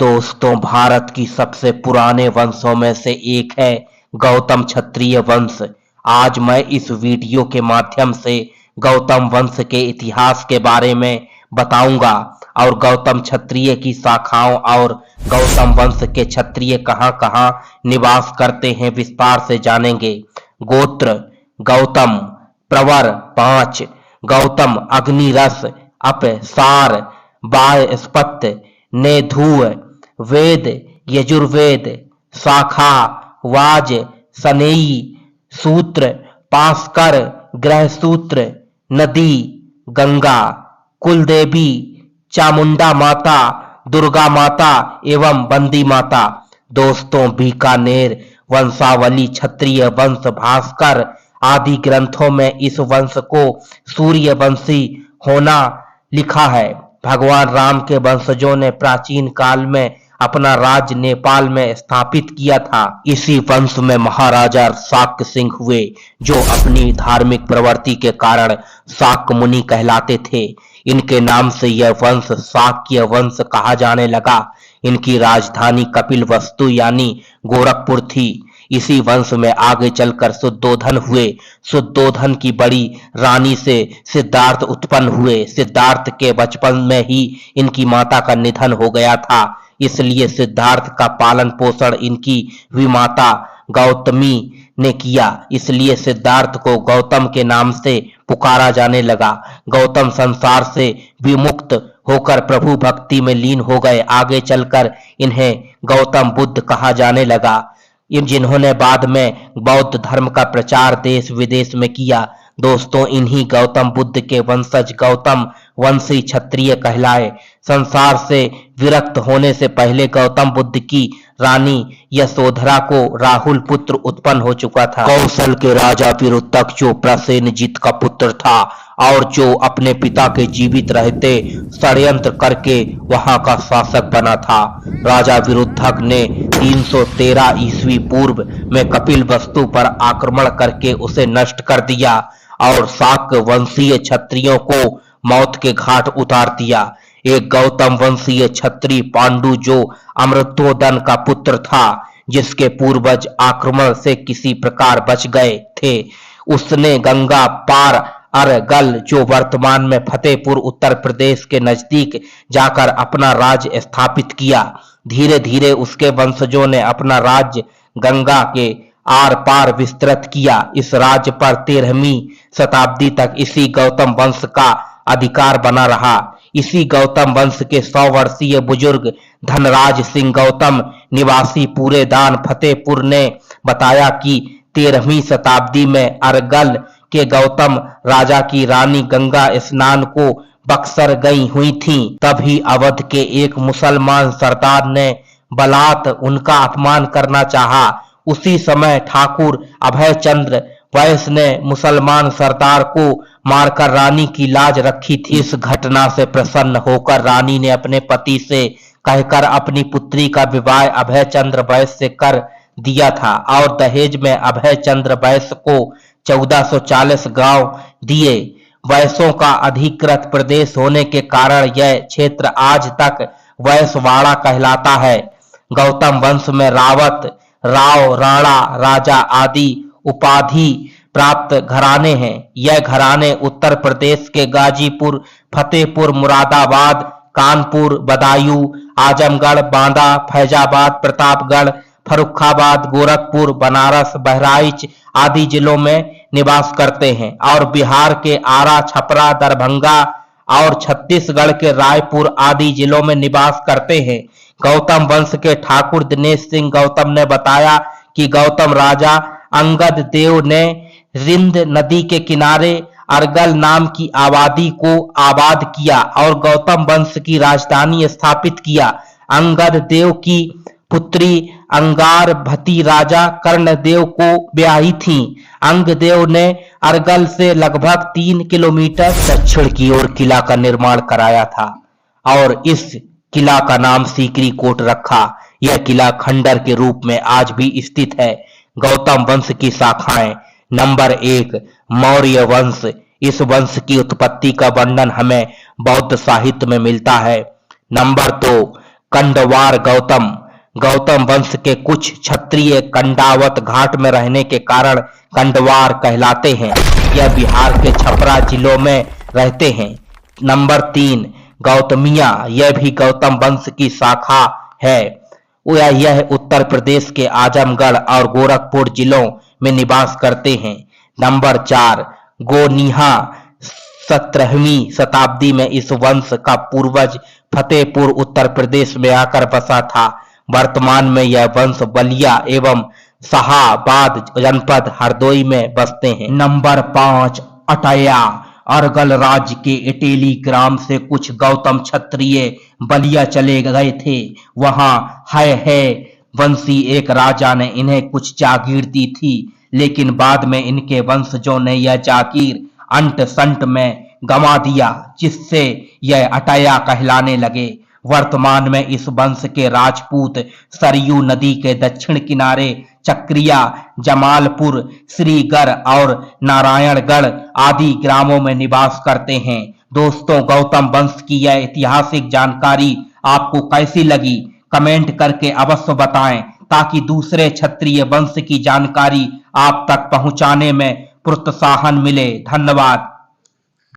दोस्तों, भारत की सबसे पुराने वंशों में से एक है गौतम क्षत्रिय वंश। आज मैं इस वीडियो के माध्यम से गौतम वंश के इतिहास के बारे में बताऊंगा और गौतम क्षत्रिय की शाखाओं और गौतम वंश के क्षत्रिय कहां-कहां निवास करते हैं विस्तार से जानेंगे। गोत्र: गौतम। प्रवर: 5। गौतम अग्निरस, अप, सार, वायस्पत, नेधुय। वेद: यजुर्वेद। शाखा: वाज, सनेई। सूत्र: पास्कर, गृहसूत्र। नदी: गंगा। कुलदेवी: चामुंडा माता, दुर्गा माता एवं बंदी माता। दोस्तों, बीकानेर वंशावली क्षत्रिय वंश भास्कर आदि ग्रंथों में इस वंश को सूर्यवंशी होना लिखा है। भगवान राम के वंशजों ने प्राचीन काल में अपना राज्य नेपाल में स्थापित किया था। इसी वंश में महाराजा शाक्य सिंह हुए, जो अपनी धार्मिक प्रवृत्ति के कारण शाक्य मुनि कहलाते थे। इनके नाम से यह वंश शाक्य वंश कहा जाने लगा। इनकी राजधानी कपिलवस्तु यानी गोरखपुर थी। इसी वंश में आगे चलकर शुद्धोधन हुए। शुद्धोधन की बड़ी रानी से सिद्धार्थ उत्पन्न हुए। सिद्धार्थ के बचपन में ही इनकी माता का निधन हो गया था, इसलिए सिद्धार्थ का पालन पोषण इनकी विमाता गौतमी ने किया। इसलिए सिद्धार्थ को गौतम के नाम से पुकारा जाने लगा। गौतम संसार से विमुक्त होकर प्रभु भक्ति में लीन हो गए। आगे चलकर इन्हें गौतम बुद्ध कहा जाने लगा, जिन्होंने बाद में बौद्ध धर्म का प्रचार देश विदेश में किया। दोस्तों, इन्हीं गौतम बुद्ध के वंशज गौतम वंशी क्षत्रिय कहलाए। संसार से विरक्त होने से पहले गौतम बुद्ध की रानी यशोधरा को राहुल पुत्र उत्पन्न हो चुका था। कौशल के राजा विरुद्धक, जो प्रसेनजित का पुत्र था और जो अपने पिता के जीवित रहते षड्यंत्र करके वहां का शासक बना था। राजा विरुद्धक ने 313 ईस्वी पूर्व में कपिलवस्तु पर आक्रमण करके उसे नष्ट कर दिया और शाक्य वंशीय क्षत्रियों को मौत के घाट उतार दिया। एक गौतम वंशीय क्षत्रिय पांडु, जो अमृतोदन का पुत्र था, जिसके पूर्वज आक्रमण से किसी प्रकार बच गए थे, उसने गंगा पार अरगल, जो वर्तमान में फतेहपुर उत्तर प्रदेश के नजदीक, जाकर अपना राज्य स्थापित किया। धीरे धीरे उसके वंशजों ने अपना राज्य गंगा के आर पार विस्तृत किया। इस राज्य पर 13वीं शताब्दी तक इसी गौतम वंश का अधिकार बना रहा। इसी गौतम वंश के 100 वर्षीय बुजुर्ग धनराज सिंह गौतम निवासी पूरे दान फतेहपुर ने बताया कि 13वीं शताब्दी में अरगल के गौतम राजा की रानी गंगा स्नान को बक्सर गई हुई थी। तभी अवध के एक मुसलमान सरदार ने बलात् उनका अपमान करना चाहा। उसी समय ठाकुर अभयचंद्र वैश्य ने मुसलमान सरदार को मारकर रानी की लाज रखी थी। इस घटना से प्रसन्न होकर रानी ने अपने पति से कहकर अपनी पुत्री का विवाह अभयचंद्र वैश्य से कर दिया था और दहेज में अभयचंद्र वैश्य को 1440 गांव दिए। वैश्यों का अधिकृत प्रदेश होने के कारण यह क्षेत्र आज तक वैश्यवाड़ा कहलाता है। गौतम वंश में रावत, राव, राणा, राजा आदि उपाधि प्राप्त घराने हैं। यह घराने उत्तर प्रदेश के गाजीपुर, फतेहपुर, मुरादाबाद, कानपुर, बदायूं, आजमगढ़, बांदा, फैजाबाद, प्रतापगढ़, फर्रुखाबाद, गोरखपुर, बनारस, बहराइच आदि जिलों में निवास करते हैं और बिहार के आरा, छपरा, दरभंगा और छत्तीसगढ़ के रायपुर आदि जिलों में निवास करते हैं। गौतम वंश के ठाकुर दिनेश सिंह गौतम ने बताया कि गौतम राजा अंगद देव ने रिंद नदी के किनारे अरगल नाम की आबादी को आबाद किया और गौतम वंश की राजधानी स्थापित किया। अंगद देव की पुत्री अंगार भती राजा कर्णदेव को ब्याही थी। अंगदेव ने अरगल से लगभग 3 किलोमीटर दक्षिण की ओर किला का निर्माण कराया था और इस किला का नाम सीकरी कोट रखा। यह किला खंडर के रूप में आज भी स्थित है। गौतम वंश की शाखाएं: नंबर 1, मौर्य वंश। इस वंश की उत्पत्ति का वर्णन हमें बौद्ध साहित्य में मिलता है। नंबर 2, कंडवार गौतम। गौतम वंश के कुछ क्षत्रिय कंडावत घाट में रहने के कारण कंडवार कहलाते हैं। यह बिहार के छपरा जिलों में रहते हैं। नंबर 3, गौतमिया। यह भी गौतम वंश की शाखा है। यह उत्तर प्रदेश के आजमगढ़ और गोरखपुर जिलों में निवास करते हैं। नंबर 4, गोनीहा। 17वीं शताब्दी में इस वंश का पूर्वज फतेहपुर उत्तर प्रदेश में आकर बसा था। वर्तमान में यह वंश बलिया एवं शाहाबाद जनपद हरदोई में बसते हैं। नंबर 5, अटैया। अरगल राज्य के एटेली ग्राम से कुछ गौतम क्षत्रिय बलिया चले गए थे। वहां है वंशी एक राजा ने इन्हें कुछ जागीर दी थी, लेकिन बाद में इनके वंशजों ने यह जागीर अंट संट में गंवा दिया, जिससे यह अटैया कहलाने लगे। वर्तमान में इस वंश के राजपूत सरयू नदी के दक्षिण किनारे चक्रिया, जमालपुर, श्रीगढ़ और नारायणगढ़ आदि ग्रामों में निवास करते हैं। दोस्तों, गौतम वंश की यह ऐतिहासिक जानकारी आपको कैसी लगी, कमेंट करके अवश्य बताएं, ताकि दूसरे क्षत्रिय वंश की जानकारी आप तक पहुंचाने में प्रोत्साहन मिले। धन्यवाद।